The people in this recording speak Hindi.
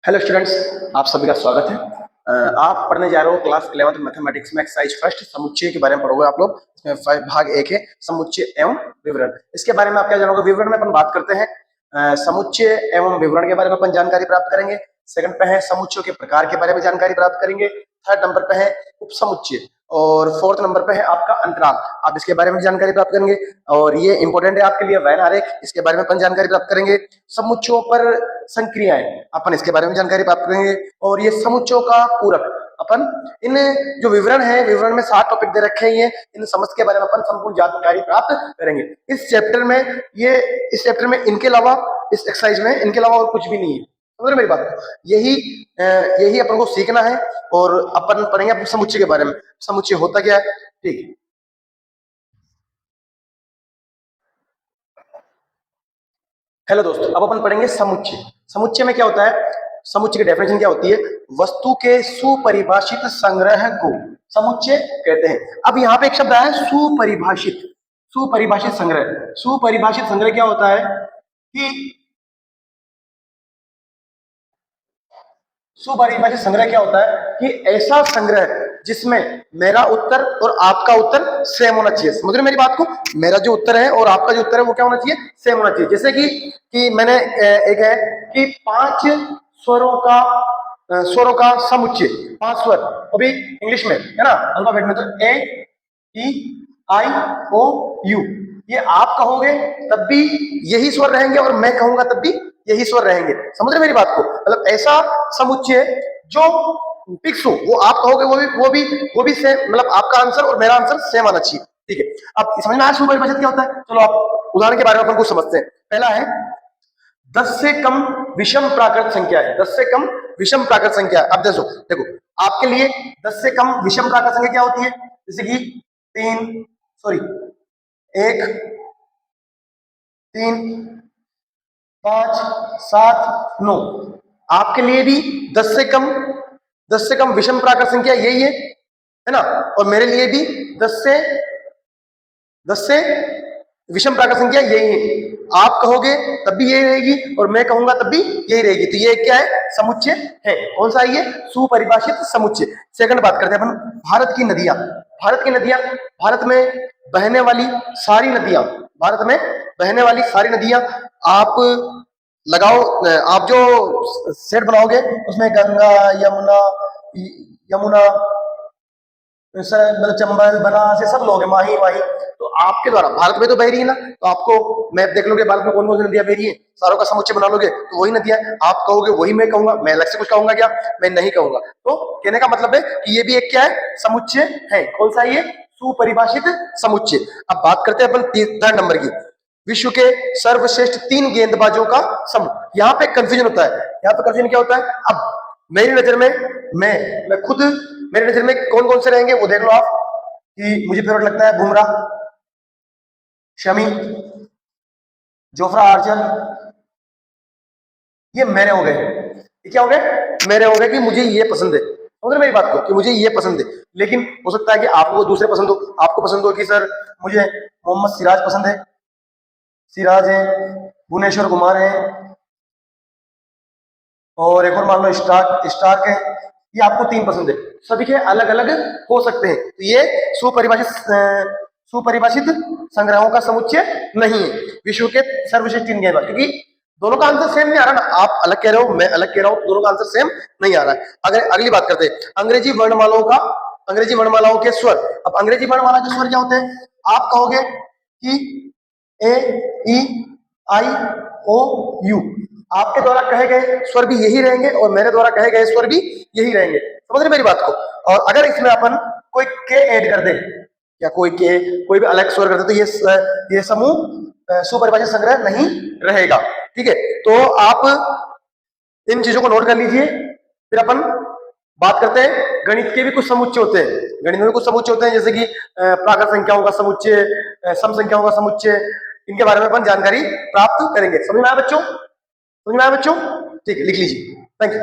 हेलो स्टूडेंट्स, आप सभी का स्वागत है। आप पढ़ने जा रहे हो क्लास 11th मैथमेटिक्स में एक्सरसाइज फर्स्ट समुच्चय के बारे में पढ़ोगे आप लोग। इसमें भाग एक है समुच्चय एवं विवरण। इसके बारे में आप क्या जानोगे? विवरण में अपन बात करते हैं, समुच्चय एवं विवरण के बारे में अपन जानकारी प्राप्त करेंगे। सेकंड पे है समुच्चयों के प्रकार के बारे में जानकारी प्राप्त करेंगे। थर्ड नंबर पे है उपसमुच्चय और फोर्थ नंबर पे है आपका अंतराल। आप इसके बारे में जानकारी प्राप्त करेंगे और ये इंपॉर्टेंट है आपके लिए वैन आरेख, इसके बारे में अपन जानकारी प्राप्त करेंगे। समुच्चयों पर संक्रियाएं अपन इसके बारे में जानकारी प्राप्त करेंगे और ये समुच्चयों का पूरक अपन इन जो विवरण है, विवरण में 7 टॉपिक दे रखे हैं, ये इन समस्त के बारे में अपन संपूर्ण जानकारी प्राप्त करेंगे इस चैप्टर में। इनके अलावा इस एक्सरसाइज में इनके अलावा और कुछ भी नहीं है। समझ मेरी बात? यही अपन को सीखना है और अपन पढ़ेंगे अपने समुच्चय के बारे में। समुच्चय होता क्या है, ठीक है। हेलो दोस्तों, अब अपन पढ़ेंगे समुच्चय। समुच्चय में क्या होता है? समुच्चय की डेफिनेशन क्या होती है? वस्तु के सुपरिभाषित संग्रह को समुच्चय कहते हैं। अब यहाँ पे एक शब्द आया है सुपरिभाषित। सुपरिभाषित संग्रह, सुपरिभाषित संग्रह क्या होता है कि सुपरिभाषित संग्रह क्या होता है कि ऐसा संग्रह जिसमें मेरा उत्तर और आपका उत्तर सेम होना चाहिए। समझ रहे मेरी बात को? मेरा जो उत्तर है और आपका जो उत्तर है वो क्या होना चाहिए? सेम होना चाहिए। जैसे कि मैंने एक है कि 5 स्वरों का समुच्चय, 5 स्वर, अभी इंग्लिश में है ना, अल्फाबेट में तो ए ई आई ओ यू, ये आप कहोगे तब भी यही स्वर रहेंगे और मैं कहूंगा तब भी यही स्वर रहेंगे। समझ रहे मेरी बात को? मतलब ऐसा समुच्चय जो फिक्स हो, वो आप कहोगे वो भी सेम, मतलब आपका आंसर और मेरा आंसर सेम आना चाहिए। ठीक है, अब समझ में आया सुपरिभाषित क्या होता है? चलो आप उदाहरण के बारे में अपन कुछ समझते हैं। पहला है 10 से कम विषम प्राकृत संख्या है। 10 से कम विषम प्राकृत संख्या। अब देखो आपके लिए 10 से कम विषम प्राकृत संख्या क्या होती है? जैसे कि 1 3 5 7 9। आपके लिए भी 10 से कम विषम प्राकृत संख्या यही है ना? और मेरे लिए भी 10 से विषम प्राकृत संख्या यही है। आप कहोगे तब भी यही रहेगी और मैं कहूंगा तब भी यही रहेगी। तो ये क्या है? समुच्चय है। कौन सा? ये सुपरिभाषित समुच्चय। सेकंड बात करते हैं अपन भारत की नदियां। भारत में बहने वाली सारी नदियां, भारत में बहने वाली सारी नदियां आप लगाओ, आप जो सेट बनाओगे उसमें गंगा, यमुना मतलब चंबल, बनास, ये सब लोग माही वाही, तो आपके द्वारा भारत में तो बह रही है ना, तो आपको मैप देख लोगे भारत में कौन कौन सी नदियां बह रही है, सारों का समुच्चय बना लोगे तो वही नदियां आप कहोगे, वही मैं कहूंगा। मैं अलग से कुछ कहूंगा क्या? मैं नहीं कहूंगा। तो कहने का मतलब है कि ये भी एक क्या है? समुच्चय है। कौन सा? ये सुपरिभाषित समुच्चय। अब बात करते हैं अपन थर्ड नंबर की, विश्व के सर्वश्रेष्ठ 3 गेंदबाजों का समूह। यहाँ पे कंफ्यूजन होता है। यहाँ पे कंफ्यूजन क्या होता है? अब मेरी नजर में मैं खुद, मेरी नजर में कौन कौन से रहेंगे वो देख लो आप। कि मुझे फेवरेट लगता है बुमराह, शमी, जोफ्रा आर्चर, ये मेरे हो गए। ये क्या हो गए? मेरे हो गए कि मुझे ये पसंद है। समझ रहे मेरी बात को? कि मुझे ये पसंद है। लेकिन हो सकता है कि आपको दूसरे पसंद हो। आपको पसंद हो कि सर मुझे मोहम्मद सिराज पसंद है, सिराज है, भुवनेश्वर कुमार है, और एक और मान लो स्टार्क है। ये आपको 3 पसंद है। सभी के अलग अलग हो सकते हैं। तो ये सुपरिभाषित संग्रहों का समुच्चय नहीं है। विश्व के सर्वश्रेष्ठ 3 गेंदबाज, क्योंकि दोनों का आंसर सेम नहीं आ रहा ना। आप अलग कह रहे हो, मैं अलग कह रहा हूं, दोनों का आंसर सेम नहीं आ रहा है। अगर अगली बात करते हैं अंग्रेजी वर्णमालाओं के स्वर। अब अंग्रेजी वर्णमाला के स्वर क्या होते हैं? आप कहोगे कि ए ई आई ओ यू, आपके द्वारा कहे गए स्वर भी यही रहेंगे और मेरे द्वारा कहे गए स्वर भी यही रहेंगे। समझ रहे मेरी बात को? और अगर इसमें अपन कोई के ऐड कर दे या कोई भी अलग स्वर कर दे तो ये समूह सुपरिभाषित संग्रह नहीं रहेगा। ठीक है, तो आप इन चीजों को नोट कर लीजिए। फिर अपन बात करते हैं गणित के भी कुछ समुच्चय होते हैं। गणित में भी कुछ समुच्चय होते हैं, जैसे कि प्राकृत संख्याओं का समुच्चय, सम संख्याओं का समुच्चय। इनके बारे में अपन जानकारी प्राप्त करेंगे। समझ में आया बच्चों? समझ में आया बच्चों? ठीक है, लिख लीजिए। Thank you.